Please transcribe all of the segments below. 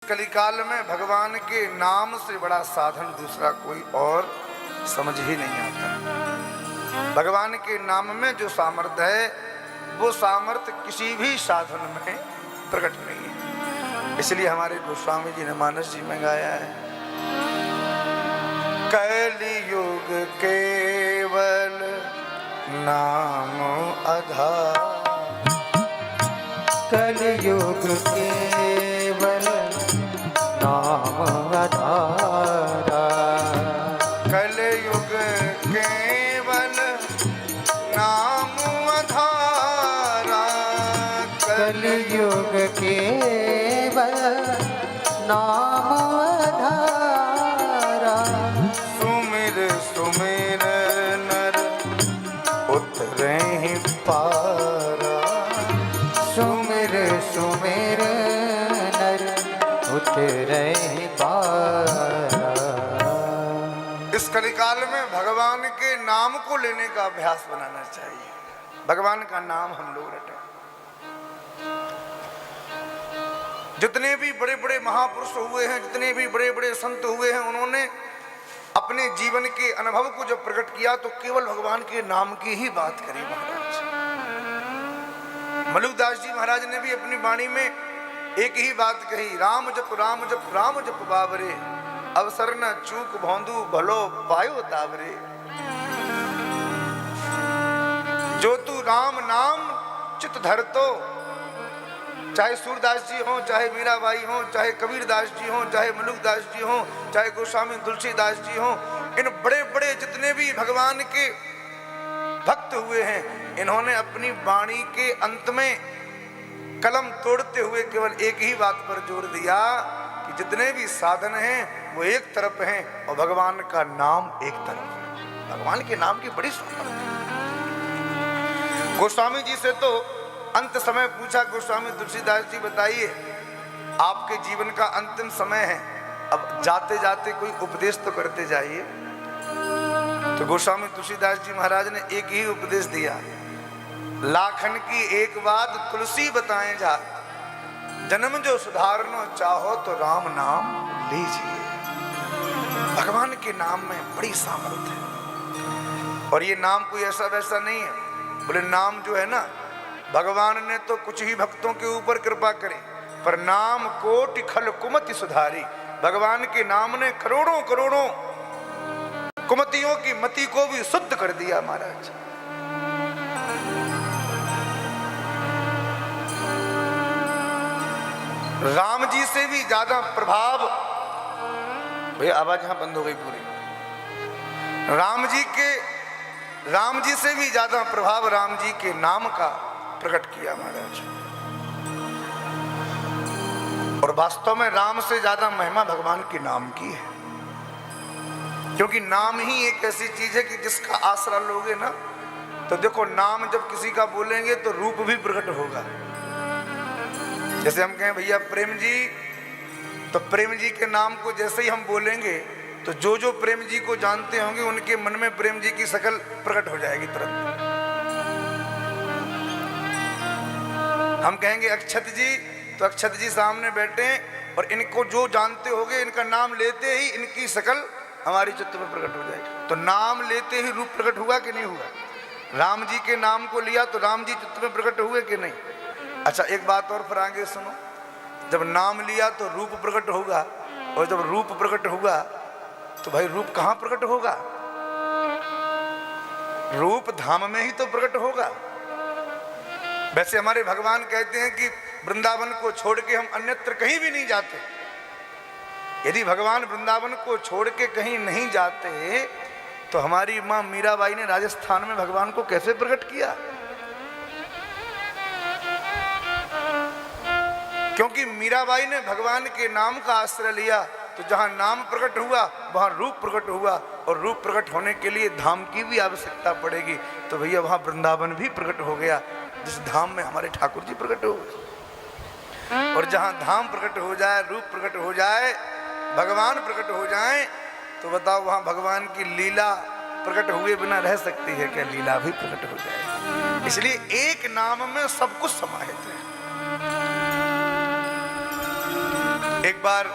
कलिकाल में भगवान के नाम से बड़ा साधन दूसरा कोई और समझ ही नहीं आता। भगवान के नाम में जो सामर्थ्य है वो सामर्थ्य किसी भी साधन में प्रकट नहीं है। इसलिए हमारे गोस्वामी जी ने मानस जी में गाया है, कलियुग केवल नाम आधार, कलियुग केवल नाम आधारा, कलियुग केवल नाम आधारा, कलियुग केवल नाम आधारा, सुमिर सुमिर नर उतरे ही पारा, सुमिर सुमिर नर उतरे पारा। इस कलिकाल में भगवान के नाम को लेने का अभ्यास बनाना चाहिए। भगवान का नाम हम लोग रटें। जितने भी बड़े बड़े महापुरुष हुए हैं, जितने भी बड़े बड़े संत हुए हैं, उन्होंने अपने जीवन के अनुभव को जब प्रकट किया तो केवल भगवान के नाम की ही बात करी। महाराज मलुकदास जी महाराज ने भी अपनी वाणी में एक ही बात कही, राम जप राम जप राम जप बाबरे, अवसर न चूक भौंदू भलो पायो तावरे। जो तू राम नाम चित धरतो, चाहे सूरदास जी हो, चाहे मीराबाई हो, चाहे कबीरदास जी हो, चाहे मलुकदास जी हो, चाहे गोस्वामी तुलसीदास जी हो, इन बड़े बड़े जितने भी भगवान के भक्त हुए हैं, इन्होंने अपनी वाणी के अंत में कलम तोड़ते हुए केवल एक ही बात पर जोर दिया कि जितने भी साधन हैं वो एक तरफ हैं और भगवान का नाम एक तरफ है। भगवान के नाम की बड़ी सामर्थ्य है। गोस्वामी जी से तो अंत समय पूछा, गोस्वामी तुलसीदास जी बताइए आपके जीवन का अंतिम समय है, अब जाते जाते कोई उपदेश तो करते जाइए। तो गोस्वामी तुलसीदास जी महाराज ने एक ही उपदेश दिया, लाखन की एक बात तुलसी बताएं जा, जन्म जो सुधारना चाहो तो राम नाम लीजिए। भगवान के नाम में बड़ी सामर्थ्य है। और ये नाम कोई ऐसा वैसा नहीं है, बोले नाम जो है ना, भगवान ने तो कुछ ही भक्तों के ऊपर कृपा करी, पर नाम कोटि खल कुमति सुधारी। भगवान के नाम ने करोड़ों करोड़ों कुमतियों की मति को भी शुद्ध कर दिया। महाराज राम जी से भी ज्यादा प्रभाव, भैया आवाज यहां बंद हो गई पूरी, राम जी से भी ज्यादा प्रभाव राम जी के नाम का प्रकट किया महाराज। और वास्तव में राम से ज्यादा महिमा भगवान के नाम की है, क्योंकि नाम ही एक ऐसी चीज है कि जिसका आसरा लोगे ना, तो देखो नाम जब किसी का बोलेंगे तो रूप भी प्रकट होगा। जैसे हम कहें भैया प्रेम जी, तो प्रेम जी के नाम को जैसे ही हम बोलेंगे तो जो जो प्रेम जी को जानते होंगे उनके मन में प्रेम जी की शक्ल प्रकट हो जाएगी तुरंत। हम कहेंगे अक्षत जी, तो अक्षत जी सामने बैठे हैं और इनको जो जानते होंगे इनका नाम लेते ही इनकी शक्ल हमारी चित्त में प्रकट हो जाएगी। तो नाम लेते ही रूप प्रकट हुआ कि नहीं हुआ? राम जी के नाम को लिया तो राम जी चित्त में प्रकट हुए कि नहीं? अच्छा एक बात और फिर आगे सुनो, जब नाम लिया तो रूप प्रकट होगा, और जब रूप प्रकट हुआ तो भाई रूप कहां प्रकट होगा? रूप धाम में ही तो प्रकट होगा। वैसे हमारे भगवान कहते हैं कि वृंदावन को छोड़ के हम अन्यत्र कहीं भी नहीं जाते। यदि भगवान वृंदावन को छोड़ के कहीं नहीं जाते तो हमारी मां मीराबाई ने राजस्थान में भगवान को कैसे प्रकट किया? क्योंकि मीराबाई ने भगवान के नाम का आश्रय लिया, तो जहां नाम प्रकट हुआ वहां रूप प्रकट हुआ, और रूप प्रकट होने के लिए धाम की भी आवश्यकता पड़ेगी। तो भैया वहां वृंदावन भी प्रकट हो गया, जिस धाम में हमारे ठाकुर जी प्रकट हो गए। और जहां धाम प्रकट हो जाए, रूप प्रकट हो जाए, भगवान प्रकट हो जाए, तो बताओ वहां भगवान की लीला प्रकट हुए बिना रह सकती है क्या? लीला भी प्रकट हो जाए। इसलिए एक नाम में सब कुछ समाहित है। एक बार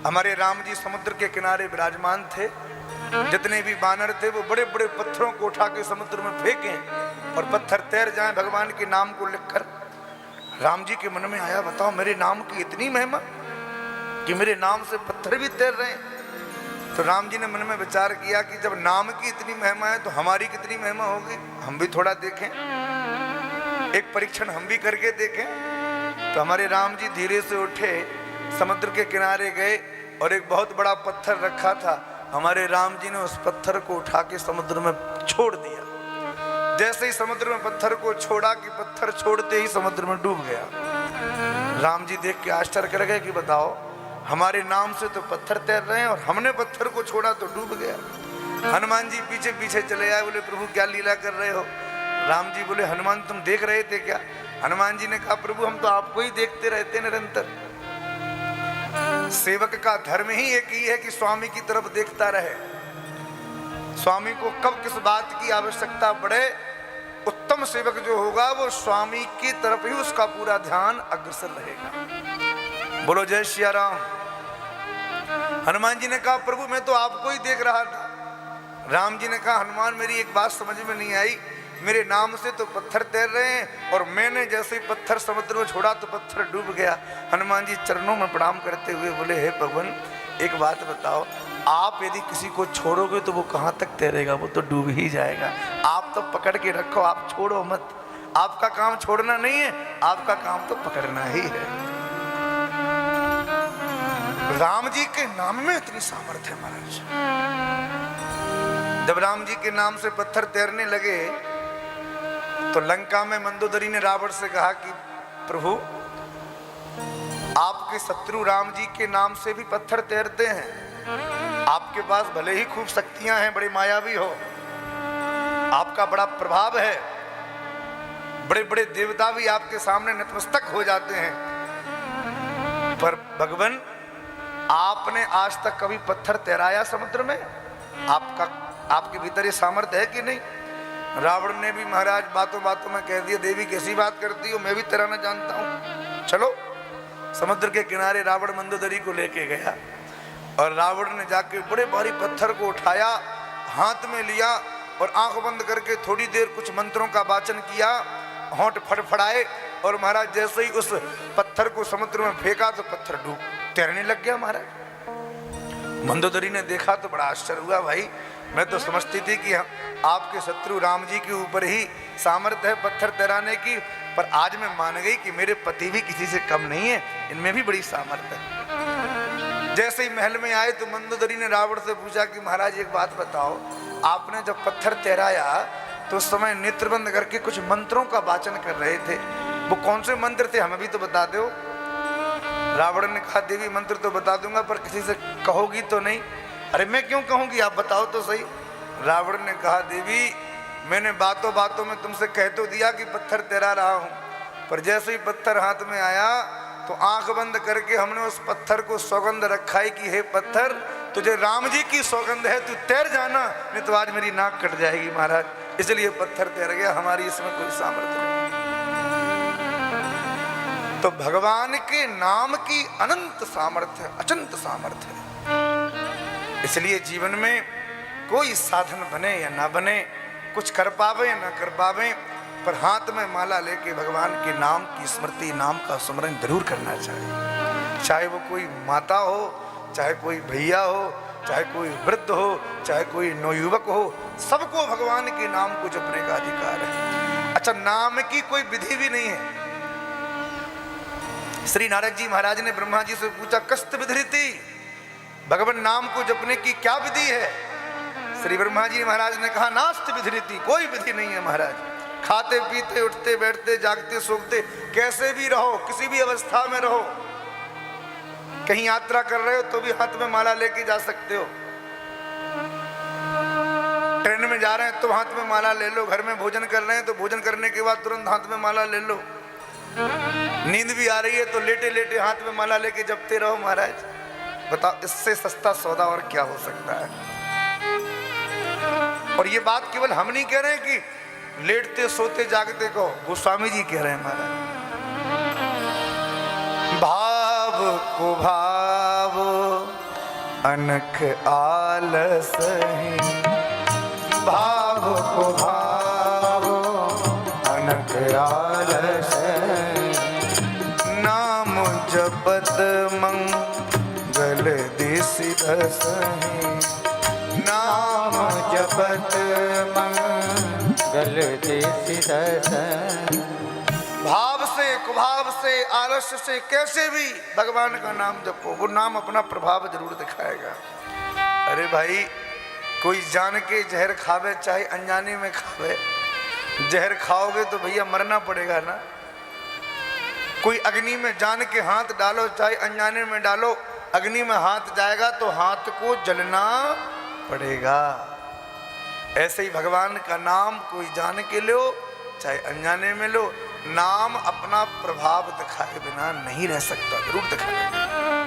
हमारे राम जी समुद्र के किनारे विराजमान थे। जितने भी बानर थे वो बड़े बड़े पत्थरों को उठा के समुद्र में फेंकें और पत्थर तैर जाएं भगवान के नाम को लिखकर। राम जी के मन में आया, बताओ मेरे नाम की इतनी महिमा कि मेरे नाम से पत्थर भी तैर रहे हैं। तो राम जी ने मन में विचार किया कि जब नाम की इतनी महिमा है तो हमारी कितनी महिमा होगी, हम भी थोड़ा देखें, एक परीक्षण हम भी करके देखें। तो हमारे राम जी धीरे से उठे, समुद्र के किनारे गए और एक बहुत बड़ा पत्थर रखा था। हमारे राम जी ने उस पत्थर को उठा के समुद्र में छोड़ दिया। जैसे ही समुद्र में पत्थर को छोड़ा कि पत्थर छोड़ते ही समुद्र में डूब गया। राम जी देख के आश्चर्य कर गए कि बताओ हमारे नाम से तो पत्थर तैर रहे हैं और हमने पत्थर को छोड़ा तो डूब गया। हनुमान जी पीछे पीछे चले आए, बोले प्रभु क्या लीला कर रहे हो। राम जी बोले हनुमान तुम देख रहे थे क्या। हनुमान जी ने कहा प्रभु हम तो आपको ही देखते रहते निरंतर। सेवक का धर्म ही एक ही है कि स्वामी की तरफ देखता रहे। स्वामी को कब किस बात की आवश्यकता पड़े, उत्तम सेवक जो होगा वो स्वामी की तरफ ही उसका पूरा ध्यान अग्रसर रहेगा। बोलो जय श्री राम। हनुमान जी ने कहा प्रभु मैं तो आपको ही देख रहा था। राम जी ने कहा हनुमान मेरी एक बात समझ में नहीं आई, मेरे नाम से तो पत्थर तैर रहे हैं और मैंने जैसे ही पत्थर समुद्र में छोड़ा तो पत्थर डूब गया। हनुमान जी चरणों में प्रणाम करते हुए बोले हे भगवान एक बात बताओ, आप यदि किसी को छोड़ोगे तो वो कहाँ तक तैरेगा, वो तो डूब ही जाएगा। आप तो पकड़ के रखो, आप छोड़ो मत। आपका काम छोड़ना नहीं है, आपका काम तो पकड़ना ही है। राम जी के नाम में इतनी सामर्थ्य है महाराज। जब राम जी के नाम से पत्थर तैरने लगे तो लंका में मंदोदरी ने रावण से कहा कि प्रभु आपके शत्रु राम जी के नाम से भी पत्थर तैरते हैं। आपके पास भले ही खूब शक्तियां हैं, बड़े मायावी हो, आपका बड़ा प्रभाव है, बड़े बड़े देवता भी आपके सामने नतमस्तक हो जाते हैं, पर भगवान आपने आज तक कभी पत्थर तैराया समुद्र में? आपके भीतर ये सामर्थ्य है कि नहीं? रावण ने भी महाराज बातों बातों में कह दिया देवी कैसी बात करती हो, मैं भी तैरना जानता हूं। चलो समुद्र के किनारे रावण मंदोदरी को लेके गया और रावण ने जाके बड़े भारी पत्थर को उठाया, हाथ में लिया और आंख बंद करके थोड़ी देर कुछ मंत्रों का वाचन किया, होंठ फड़फड़ाए और महाराज जैसे ही उस पत्थर को समुद्र में फेंका तो पत्थर डूब तैरने लग गया। महाराज मंदोदरी ने देखा तो बड़ा आश्चर्य हुआ, भाई मैं तो समझती थी कि आपके शत्रु राम जी के ऊपर ही सामर्थ्य है पत्थर तैराने की, पर आज मैं मान गई कि मेरे पति भी किसी से कम नहीं है, इनमें भी बड़ी सामर्थ्य है। जैसे ही महल में आए तो मंदोदरी ने रावण से पूछा कि महाराज एक बात बताओ, आपने जब पत्थर तैराया तो उस समय नेत्र बंद करके कुछ मंत्रों का वाचन कर रहे थे, वो कौन से मंत्र थे हमें भी तो बता दो। रावण ने कहा देवी मंत्र तो बता दूंगा पर किसी से कहोगी तो नहीं। अरे मैं क्यों कहूंगी, आप बताओ तो सही। रावण ने कहा देवी मैंने बातों बातों में तुमसे कह तो दिया कि पत्थर तैरा रहा हूं, पर जैसे ही पत्थर हाथ में आया तो आंख बंद करके हमने उस पत्थर को सौगंध रखा है कि हे पत्थर तुझे राम जी की सौगंध है, तू तैर जाना नहीं तो आज मेरी नाक कट जाएगी महाराज, इसलिए पत्थर तैर गया, हमारी इसमें कोई सामर्थ्य नहीं। तो भगवान के नाम की अनंत सामर्थ्य, अचंत सामर्थ्य है। इसलिए जीवन में कोई साधन बने या ना बने, कुछ कर पावे या ना कर पावे, पर हाथ में माला लेके भगवान के नाम की स्मृति, नाम का स्मरण जरूर करना चाहिए। चाहे वो कोई माता हो, चाहे कोई भैया हो, चाहे कोई वृद्ध हो, चाहे कोई नवयुवक हो, सबको भगवान के नाम को जपने का अधिकार है। अच्छा नाम की कोई विधि भी नहीं है। श्री नारद जी महाराज ने ब्रह्मा जी से पूछा कस्त विधि, भगवान नाम को जपने की क्या विधि है? श्री ब्रह्मा जी महाराज ने कहा नास्त विधि, कोई विधि नहीं है महाराज। खाते पीते उठते बैठते जागते सोते कैसे भी रहो, किसी भी अवस्था में रहो, कहीं यात्रा कर रहे हो तो भी हाथ में माला लेके जा सकते हो, ट्रेन में जा रहे हैं तो हाथ में माला ले लो, घर में भोजन कर रहे हैं तो भोजन करने के बाद तुरंत हाथ में माला ले लो, नींद भी आ रही है तो लेटे लेटे हाथ में माला लेके जपते रहो महाराज। बताओ इससे सस्ता सौदा और क्या हो सकता है? और ये बात केवल हम नहीं कह रहे हैं कि लेटते सोते जागते को, गोस्वामी जी कह रहे हैं महाराज। भाव को भाव अनख आलस ही, भाव को भाव अनख आलस नाम जपत मंगल दिसि दसहि, नाम जपत मंगल दिसि दसहि। भाव से कुभाव से आलस्य से कैसे भी भगवान का नाम जपो, वो नाम अपना प्रभाव जरूर दिखाएगा। अरे भाई कोई जान के जहर खावे चाहे अनजाने में खावे, जहर खाओगे तो भैया मरना पड़ेगा ना। कोई अग्नि में जान के हाथ डालो चाहे अनजाने में डालो, अग्नि में हाथ जाएगा तो हाथ को जलना पड़ेगा। ऐसे ही भगवान का नाम कोई जान के लो चाहे अनजाने में लो, नाम अपना प्रभाव दिखाए बिना नहीं रह सकता, जरूर दिखाएगा।